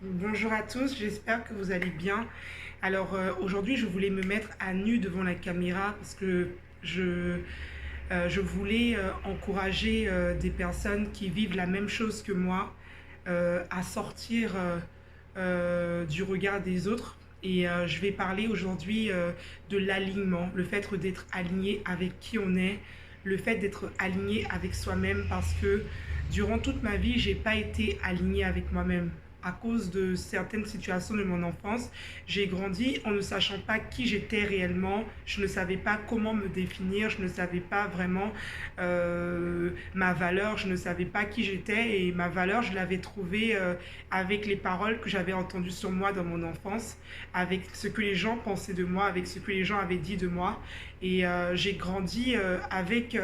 Bonjour à tous, j'espère que vous allez bien. Aujourd'hui, je voulais me mettre à nu devant la caméra parce que je, je voulais encourager des personnes qui vivent la même chose que moi à sortir du regard des autres. Je vais parler aujourd'hui de l'alignement, le fait d'être aligné avec qui on est, le fait d'être aligné avec soi-même parce que durant toute ma vie, j'ai pas été alignée avec moi-même. À cause de certaines situations de mon enfance, j'ai grandi en ne sachant pas qui j'étais réellement. Je ne savais pas comment me définir. Je ne savais pas vraiment ma valeur. Je ne savais pas qui j'étais. Et ma valeur, je l'avais trouvée avec les paroles que j'avais entendues sur moi dans mon enfance, avec ce que les gens pensaient de moi, avec ce que les gens avaient dit de moi. J'ai grandi avec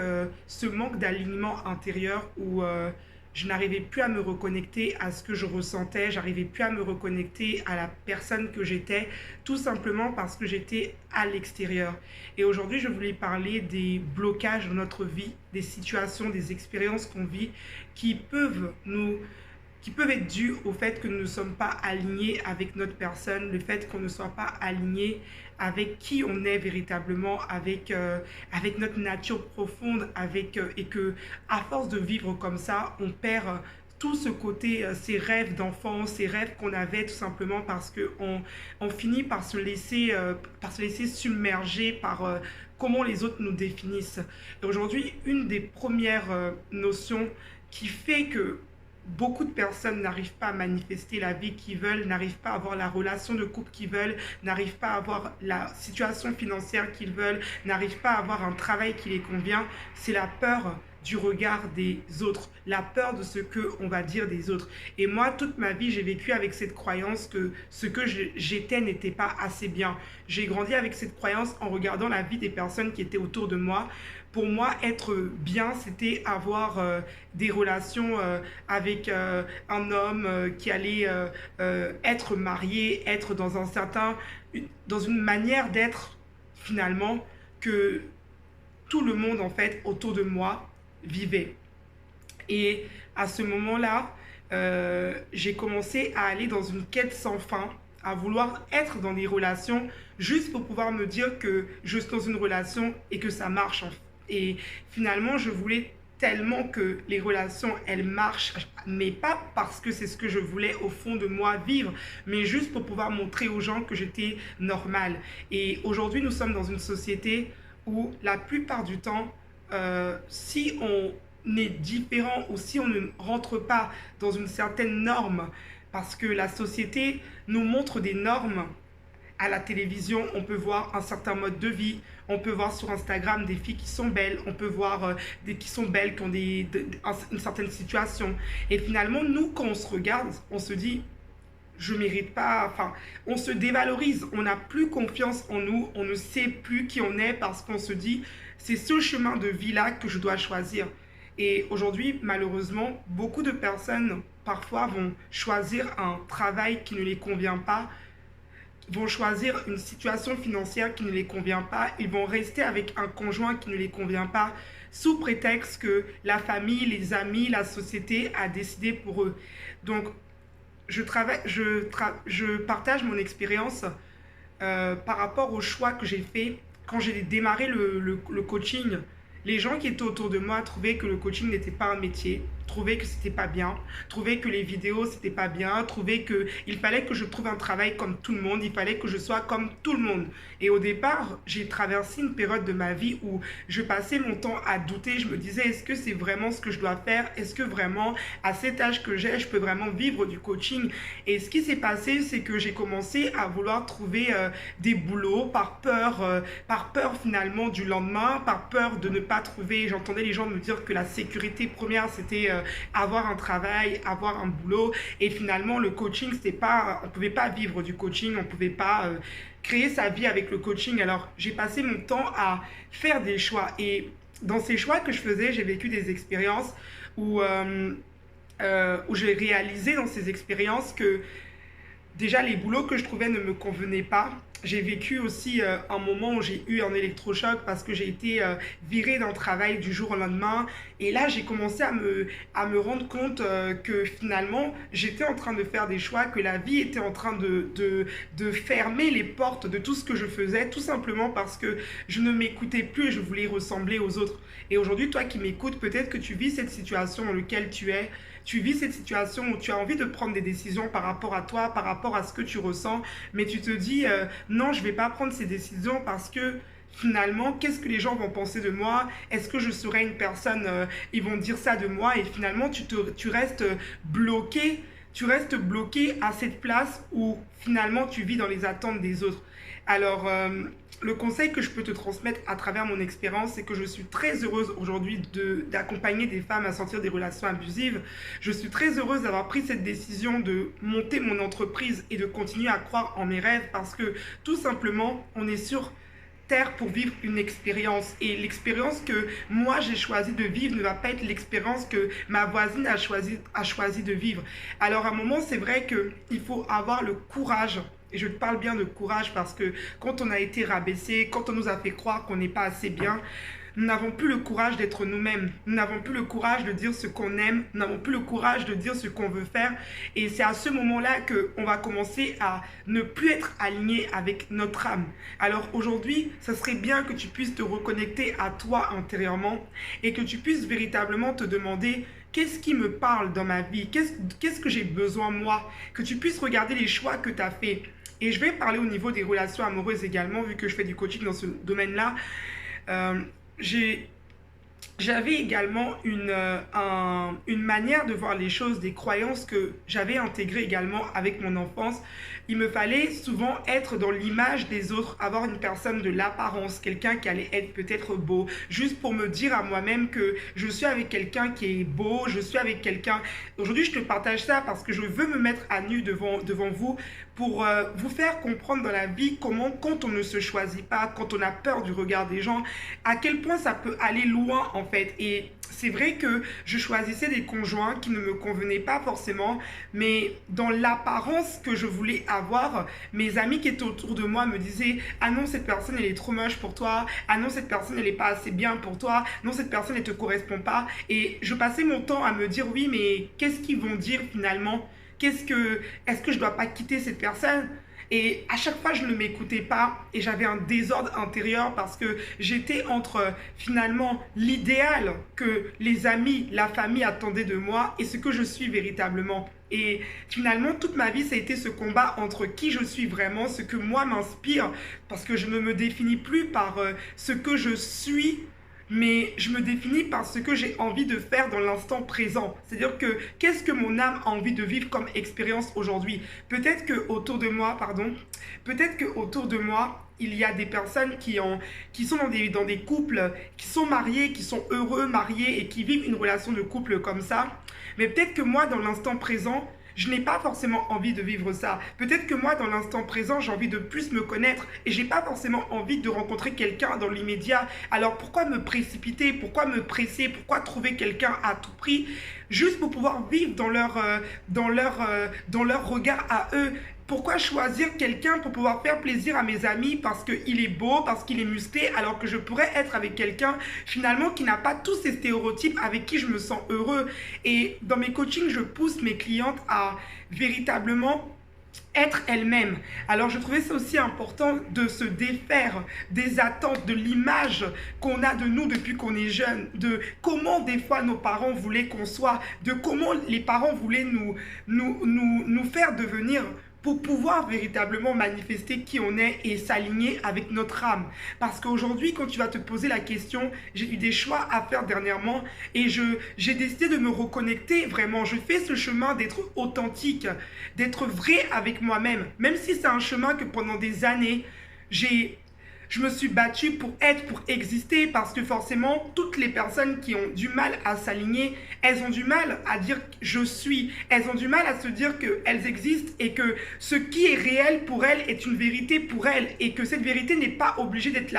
ce manque d'alignement intérieur où je n'arrivais plus à me reconnecter à ce que je ressentais, j'arrivais plus à me reconnecter à la personne que j'étais, tout simplement parce que j'étais à l'extérieur. Et aujourd'hui, je voulais parler des blocages de notre vie, des situations, des expériences qu'on vit qui peuvent nous qui peuvent être dues au fait que nous ne sommes pas alignés avec notre personne, le fait qu'on ne soit pas aligné avec qui on est véritablement, avec notre nature profonde, et que à force de vivre comme ça, on perd tout ce côté, ces rêves d'enfance, ces rêves qu'on avait tout simplement parce qu'on finit par se laisser submerger par comment les autres nous définissent. Et aujourd'hui, une des premières notions qui fait que beaucoup de personnes n'arrivent pas à manifester la vie qu'ils veulent, n'arrivent pas à avoir la relation de couple qu'ils veulent, n'arrivent pas à avoir la situation financière qu'ils veulent, n'arrivent pas à avoir un travail qui les convient, c'est la peur du regard des autres, la peur de ce que on va dire des autres. Et moi, toute ma vie, j'ai vécu avec cette croyance que ce que j'étais n'était pas assez bien. J'ai grandi avec cette croyance en regardant la vie des personnes qui étaient autour de moi. Pour moi, être bien, c'était avoir des relations avec un homme qui allait être marié, être dans dans une manière d'être finalement que tout le monde en fait autour de moi vivait. Et à ce moment-là, j'ai commencé à aller dans une quête sans fin, à vouloir être dans des relations juste pour pouvoir me dire que je suis dans une relation et que ça marche. Et finalement, je voulais tellement que les relations, elles marchent, mais pas parce que c'est ce que je voulais au fond de moi vivre, mais juste pour pouvoir montrer aux gens que j'étais normale. Et aujourd'hui, nous sommes dans une société où la plupart du temps, si on est différent ou si on ne rentre pas dans une certaine norme, parce que la société nous montre des normes. À la télévision, on peut voir un certain mode de vie, on peut voir sur Instagram des filles qui sont belles, on peut voir des qui sont belles, qui ont une certaine situation. Et finalement, nous, quand on se regarde, on se dit, je mérite pas, enfin, on se dévalorise, on n'a plus confiance en nous, on ne sait plus qui on est parce qu'on se dit, c'est ce chemin de vie-là que je dois choisir. Et aujourd'hui, malheureusement, beaucoup de personnes parfois vont choisir un travail qui ne les convient pas, vont choisir une situation financière qui ne les convient pas, ils vont rester avec un conjoint qui ne les convient pas, sous prétexte que la famille, les amis, la société a décidé pour eux. Donc, je partage mon expérience par rapport au choix que j'ai fait quand j'ai démarré le coaching. Les gens qui étaient autour de moi trouvaient que le coaching n'était pas un métier, trouvaient que c'était pas bien, trouvaient que les vidéos c'était pas bien, trouvaient que il fallait que je trouve un travail comme tout le monde, il fallait que je sois comme tout le monde. Et au départ, j'ai traversé une période de ma vie où je passais mon temps à douter, je me disais est-ce que c'est vraiment ce que je dois faire? Est-ce que vraiment à cet âge que j'ai, je peux vraiment vivre du coaching? Et ce qui s'est passé, c'est que j'ai commencé à vouloir trouver des boulots par peur finalement du lendemain, par peur de ne pas trouver. J'entendais les gens me dire que la sécurité première c'était avoir un travail, avoir un boulot, et finalement le coaching c'était pas, on pouvait pas vivre du coaching, on pouvait pas créer sa vie avec le coaching. Alors j'ai passé mon temps à faire des choix, et dans ces choix que je faisais, j'ai vécu des expériences où j'ai réalisé dans ces expériences que déjà les boulots que je trouvais ne me convenaient pas, j'ai vécu aussi un moment où j'ai eu un électrochoc parce que j'ai été virée d'un travail du jour au lendemain. Et là, j'ai commencé à me rendre compte que finalement, j'étais en train de faire des choix, que la vie était en train de fermer les portes de tout ce que je faisais, tout simplement parce que je ne m'écoutais plus et je voulais ressembler aux autres. Et aujourd'hui, toi qui m'écoutes, peut-être que tu vis cette situation dans laquelle tu es. Tu vis cette situation où tu as envie de prendre des décisions par rapport à toi, par rapport à ce que tu ressens, mais tu te dis non, je ne vais pas prendre ces décisions parce que finalement, qu'est-ce que les gens vont penser de moi? Est-ce que je serai une personne, ils vont dire ça de moi? Et finalement, tu restes bloqué, tu restes bloqué à cette place où finalement tu vis dans les attentes des autres. Alors, le conseil que je peux te transmettre à travers mon expérience, c'est que je suis très heureuse aujourd'hui d'accompagner des femmes à sortir des relations abusives. Je suis très heureuse d'avoir pris cette décision de monter mon entreprise et de continuer à croire en mes rêves parce que tout simplement, on est sur terre pour vivre une expérience. Et l'expérience que moi j'ai choisi de vivre ne va pas être l'expérience que ma voisine a choisi de vivre. Alors à un moment, c'est vrai qu'il faut avoir le courage. Et je te parle bien de courage parce que quand on a été rabaissé, quand on nous a fait croire qu'on n'est pas assez bien, nous n'avons plus le courage d'être nous-mêmes. Nous n'avons plus le courage de dire ce qu'on aime. Nous n'avons plus le courage de dire ce qu'on veut faire. Et c'est à ce moment-là qu'on va commencer à ne plus être aligné avec notre âme. Alors aujourd'hui, ça serait bien que tu puisses te reconnecter à toi intérieurement et que tu puisses véritablement te demander qu'est-ce qui me parle dans ma vie, qu'est-ce que j'ai besoin moi, que tu puisses regarder les choix que tu as faits. Et je vais parler au niveau des relations amoureuses également, vu que je fais du coaching dans ce domaine-là. Euh, j'ai J'avais également une manière de voir les choses, des croyances que j'avais intégrées également avec mon enfance. Il me fallait souvent être dans l'image des autres, avoir une personne de l'apparence, quelqu'un qui allait être peut-être beau, juste pour me dire à moi-même que je suis avec quelqu'un qui est beau, je suis avec quelqu'un... Aujourd'hui, je te partage ça parce que je veux me mettre à nu devant vous pour vous faire comprendre dans la vie comment, quand on ne se choisit pas, quand on a peur du regard des gens, à quel point ça peut aller loin en fait. Et c'est vrai que je choisissais des conjoints qui ne me convenaient pas forcément, mais dans l'apparence que je voulais avoir, mes amis qui étaient autour de moi me disaient « Ah non, cette personne, elle est trop moche pour toi. Ah non, cette personne, elle n'est pas assez bien pour toi. Non, cette personne, elle ne te correspond pas. » Et je passais mon temps à me dire « Oui, mais qu'est-ce qu'ils vont dire finalement ? Est-ce que je ne dois pas quitter cette personne ?» Et à chaque fois, je ne m'écoutais pas et j'avais un désordre intérieur parce que j'étais entre finalement l'idéal que les amis, la famille attendaient de moi et ce que je suis véritablement. Et finalement, toute ma vie, ça a été ce combat entre qui je suis vraiment, ce que moi m'inspire, parce que je ne me définis plus par ce que je suis, mais je me définis par ce que j'ai envie de faire dans l'instant présent. C'est-à-dire que qu'est-ce que mon âme a envie de vivre comme expérience aujourd'hui? Peut-être que autour de moi, il y a des personnes qui sont dans des couples, qui sont mariés, qui sont heureux, mariés et qui vivent une relation de couple comme ça. Mais peut-être que moi, dans l'instant présent, je n'ai pas forcément envie de vivre ça. Peut-être que moi, dans l'instant présent, j'ai envie de plus me connaître et j'ai pas forcément envie de rencontrer quelqu'un dans l'immédiat. Alors pourquoi me précipiter? Pourquoi me presser? Pourquoi trouver quelqu'un à tout prix? Juste pour pouvoir vivre dans leur regard à eux. Pourquoi choisir quelqu'un pour pouvoir faire plaisir à mes amis parce qu'il est beau, parce qu'il est musclé, alors que je pourrais être avec quelqu'un finalement qui n'a pas tous ces stéréotypes avec qui je me sens heureux. Et dans mes coachings, je pousse mes clientes à véritablement être elles-mêmes. Alors je trouvais ça aussi important de se défaire des attentes, de l'image qu'on a de nous depuis qu'on est jeune, de comment des fois nos parents voulaient qu'on soit, de comment les parents voulaient nous faire devenir pour pouvoir véritablement manifester qui on est et s'aligner avec notre âme. Parce qu'aujourd'hui, quand tu vas te poser la question, j'ai eu des choix à faire dernièrement et j'ai décidé de me reconnecter vraiment. Je fais ce chemin d'être authentique, d'être vrai avec moi-même. Même si c'est un chemin que pendant des années, je me suis battue pour être, pour exister, parce que forcément, toutes les personnes qui ont du mal à s'aligner, elles ont du mal à dire je suis. Elles ont du mal à se dire qu'elles existent et que ce qui est réel pour elles est une vérité pour elles et que cette vérité n'est pas obligée d'être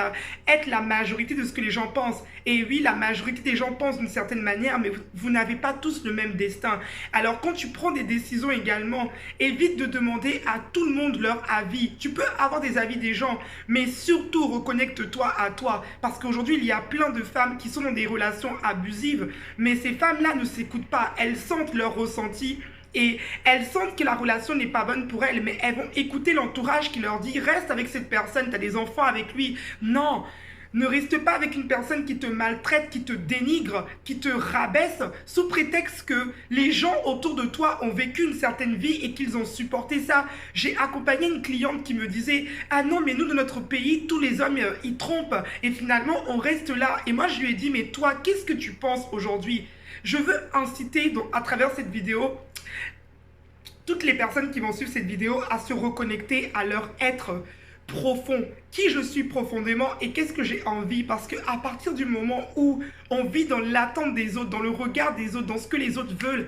être la majorité de ce que les gens pensent. Et oui, la majorité des gens pensent d'une certaine manière, mais vous n'avez pas tous le même destin. Alors, quand tu prends des décisions également, évite de demander à tout le monde leur avis. Tu peux avoir des avis des gens, mais surtout reconnecte-toi à toi. Parce qu'aujourd'hui, il y a plein de femmes qui sont dans des relations abusives, mais ces femmes-là ne s'écoutent pas. Elles sentent leur ressenti et elles sentent que la relation n'est pas bonne pour elles, mais elles vont écouter l'entourage qui leur dit « Reste avec cette personne, tu as des enfants avec lui. » Non, ne reste pas avec une personne qui te maltraite, qui te dénigre, qui te rabaisse, sous prétexte que les gens autour de toi ont vécu une certaine vie et qu'ils ont supporté ça. J'ai accompagné une cliente qui me disait « Ah non, mais nous, de notre pays, tous les hommes, ils trompent. Et finalement, on reste là. » Et moi, je lui ai dit « Mais toi, qu'est-ce que tu penses aujourd'hui ?» Je veux inciter, donc, à travers cette vidéo, toutes les personnes qui vont suivre cette vidéo à se reconnecter à leur être profond, qui je suis profondément et qu'est-ce que j'ai envie, parce qu'à partir du moment où on vit dans l'attente des autres, dans le regard des autres, dans ce que les autres veulent,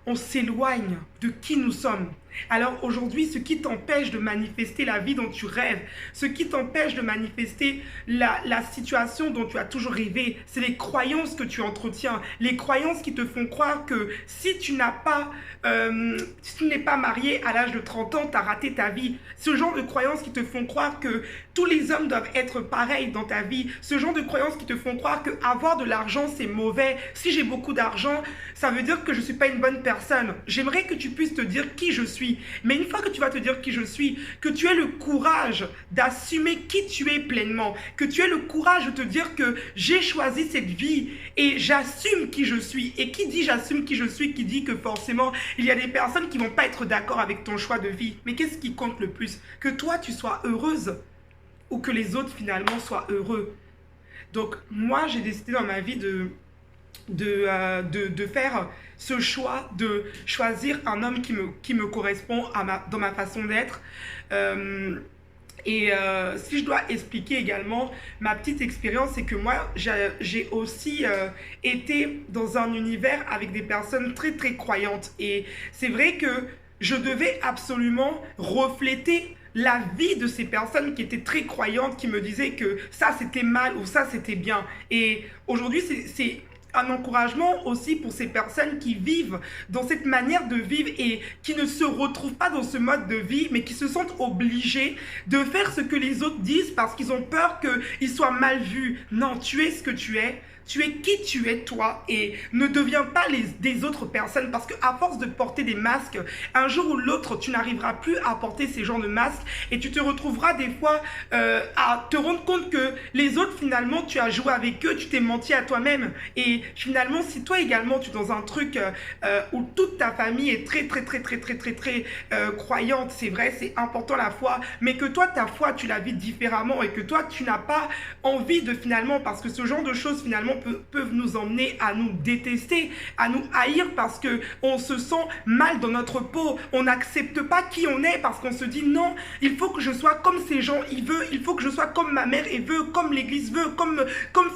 on s'éloigne de qui nous sommes. Alors aujourd'hui, ce qui t'empêche de manifester la vie dont tu rêves, ce qui t'empêche de manifester la situation dont tu as toujours rêvé, c'est les croyances que tu entretiens, les croyances qui te font croire que si tu n'es pas marié à l'âge de 30 ans, tu as raté ta vie. Ce genre de croyances qui te font croire que tous les hommes doivent être pareils dans ta vie. Ce genre de croyances qui te font croire que avoir de l'argent, c'est mauvais. Si j'ai beaucoup d'argent, ça veut dire que je ne suis pas une bonne personne. J'aimerais que tu puisses te dire qui je suis. Mais une fois que tu vas te dire qui je suis, que tu aies le courage d'assumer qui tu es pleinement, que tu aies le courage de te dire que j'ai choisi cette vie et j'assume qui je suis. Et qui dit j'assume qui je suis, qui dit que forcément, il y a des personnes qui ne vont pas être d'accord avec ton choix de vie. Mais qu'est-ce qui compte le plus? Que toi, tu sois heureuse ou que les autres, finalement, soient heureux. Donc, moi, j'ai décidé dans ma vie de faire ce choix, de choisir un homme qui me correspond dans ma façon d'être. Si je dois expliquer également ma petite expérience, c'est que moi, j'ai aussi été dans un univers avec des personnes très, très croyantes. Et c'est vrai que je devais absolument refléter la vie de ces personnes qui étaient très croyantes, qui me disaient que ça, c'était mal ou ça, c'était bien. Et aujourd'hui, c'est un encouragement aussi pour ces personnes qui vivent dans cette manière de vivre et qui ne se retrouvent pas dans ce mode de vie, mais qui se sentent obligés de faire ce que les autres disent parce qu'ils ont peur qu'ils soient mal vus. Non, tu es ce que tu es. Tu es qui tu es toi et ne deviens pas des autres personnes parce qu'à force de porter des masques, un jour ou l'autre, tu n'arriveras plus à porter ces genres de masques et tu te retrouveras des fois à te rendre compte que les autres, finalement, tu as joué avec eux, tu t'es menti à toi-même. Et finalement, si toi également, tu es dans un truc où toute ta famille est très croyante, c'est vrai, c'est important la foi, mais que toi, ta foi, tu la vis différemment et que toi, tu n'as pas envie de finalement, parce que ce genre de choses, finalement, peuvent nous emmener à nous détester, à nous haïr parce qu'on se sent mal dans notre peau. On n'accepte pas qui on est parce qu'on se dit non, il faut que je sois comme ces gens, il faut que je sois comme ma mère et veut, comme l'église veut, comme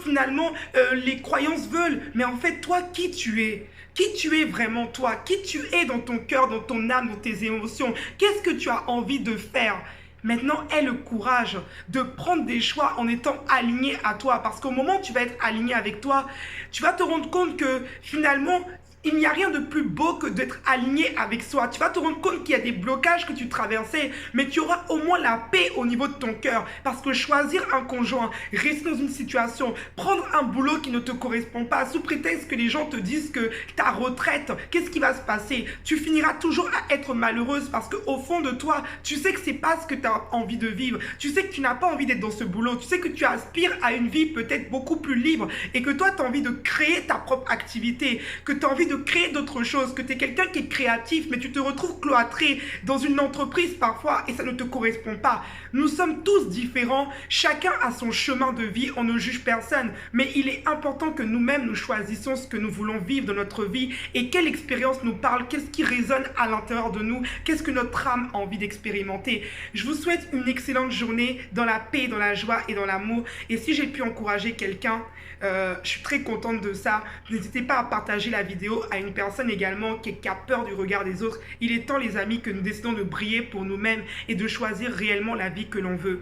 finalement les croyances veulent. Mais en fait, toi, qui tu es? Qui tu es vraiment toi? Qui tu es dans ton cœur, dans ton âme, dans tes émotions? Qu'est-ce que tu as envie de faire? Maintenant, aie le courage de prendre des choix en étant aligné à toi. Parce qu'au moment où tu vas être aligné avec toi, tu vas te rendre compte que finalement, il n'y a rien de plus beau que d'être aligné avec soi. Tu vas te rendre compte qu'il y a des blocages que tu traversais, mais tu auras au moins la paix au niveau de ton cœur. Parce que choisir un conjoint, rester dans une situation, prendre un boulot qui ne te correspond pas, sous prétexte que les gens te disent que ta retraite, qu'est-ce qui va se passer? Tu finiras toujours à être malheureuse parce qu'au fond de toi, tu sais que c'est pas ce que tu as envie de vivre. Tu sais que tu n'as pas envie d'être dans ce boulot. Tu sais que tu aspires à une vie peut-être beaucoup plus libre et que toi, tu as envie de créer ta propre activité, que tu as envie de de créer d'autres choses, que tu es quelqu'un qui est créatif, mais tu te retrouves cloîtré dans une entreprise parfois et ça ne te correspond pas. Nous sommes tous différents, chacun a son chemin de vie, on ne juge personne, mais il est important que nous-mêmes nous choisissions ce que nous voulons vivre dans notre vie et quelle expérience nous parle, qu'est-ce qui résonne à l'intérieur de nous, qu'est-ce que notre âme a envie d'expérimenter. Je vous souhaite une excellente journée dans la paix, dans la joie et dans l'amour. Et si j'ai pu encourager quelqu'un, je suis très contente de ça. N'hésitez pas à partager la vidéo à une personne également qui a peur du regard des autres. Il est temps, les amis, que nous décidons de briller pour nous-mêmes et de choisir réellement la vie que l'on veut.